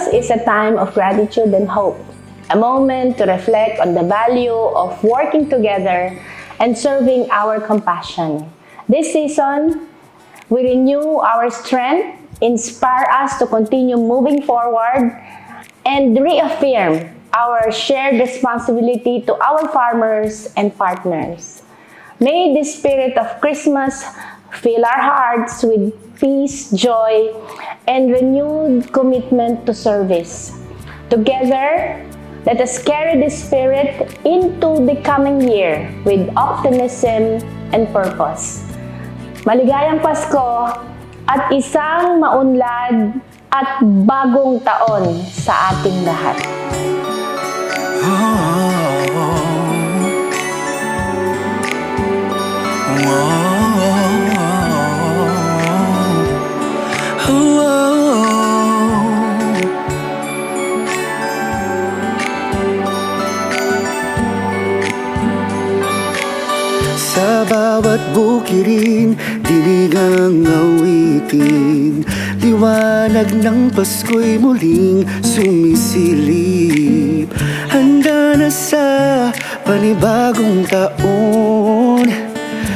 Christmas is a time of gratitude and hope, a moment to reflect on the value of working together and serving our compassion. This season, we renew our strength, inspire us to continue moving forward, and reaffirm our shared responsibility to our farmers and partners. May the spirit of Christmas fill our hearts with peace, joy, and renewed commitment to service. Together, let us carry this spirit into the coming year with optimism and purpose. Maligayang Pasko at isang maunlad at bagong taon sa ating lahat. Sa bawat bukirin, dinig ang awitin. Liwanag ng Pasko'y muling sumisilip. Handa na sa panibagong taon,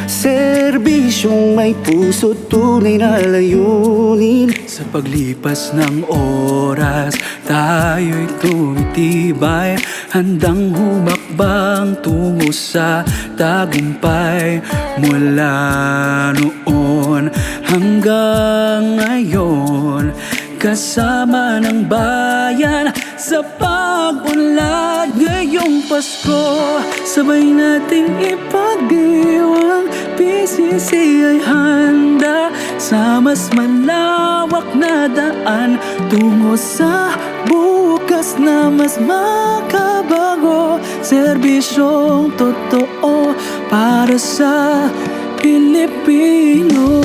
serbisyong may puso, tunay na layunin. Sa paglipas ng oras, tayo'y tumitibay, handang humakbang tungo sa tagumpay. Mula noon hanggang ngayon, kasama ng bayan sa pag-unlad. Ngayong Pasko, sabay nating ipagdiwang, PCC ay handa sa mas malawak na daan, tungo sa bukas na mas makabago. Serbisyong totoo para sa Pilipino.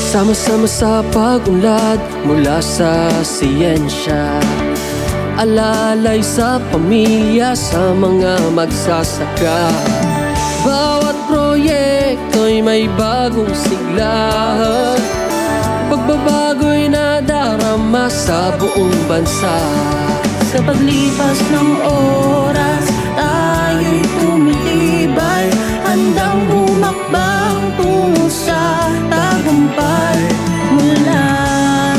Sama-sama sa pag-unlad mula sa siyensya, alalay sa pamilya, sa mga magsasaka. Bawat proyekto'y may bagong sigla, pagbabago'y nadarama sa buong bansa. Sa paglipas ng oras, tayo'y tumitibay, handang humakbang tungo sa tagumpay. Mula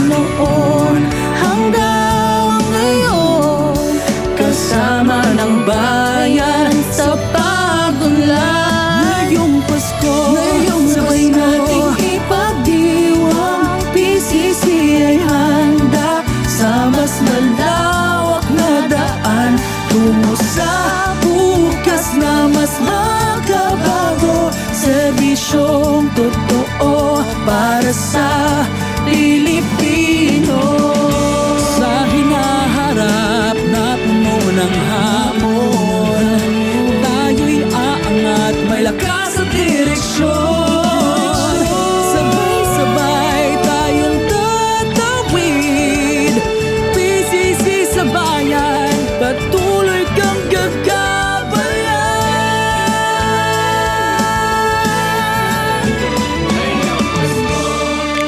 noon hanggang ngayon, kasama ng bayan sa pag-unlad. Ngayong Pasko, sabay nating ipagdiwang, PCC ay handa sa mas malawak na daan, tungo sa bukas na mas makabago. Serbisyong totoo para sa Pilipino. Sa hinaharap na puno ng hamon, tayo'y aangat, may lakas at direksyon. Sabay-sabay tayong tatawid, PCC sa bayan, patuloy kang gagabayan. Ngayong Pasko,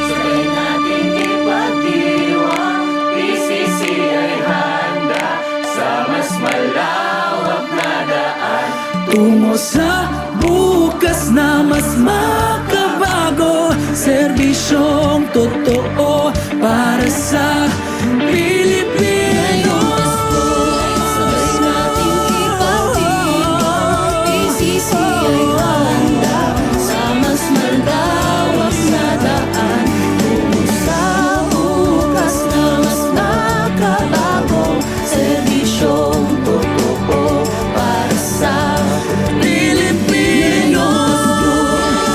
sabay nating ipagdiwang, PCC ay handa sa mas malawak na daan, tungo sa bukas na mas makabago. Serbisyong totoo para sa Pilipino. Sabay nating ipagdiwang, PCC ay handa sa mas malawak na daan, tungo sa bukas na mas makabago. Serbisyong totoo para sa Pilipino.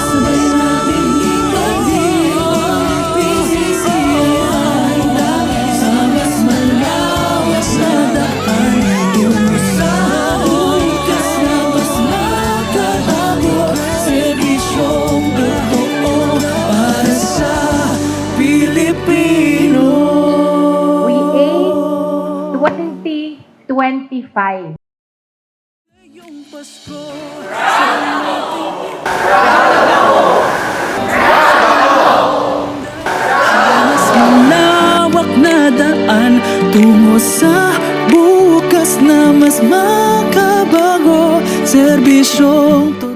Sabay nating ipagdiwang, PCC ay handa sa mas malawak na daan, tungo sa bukas na mas makabago. Serbisyong totoo para sa Pilipino. We aim 2025. Pasko mas malawak na daan tungo sa bukas na mas makabago, serbisyong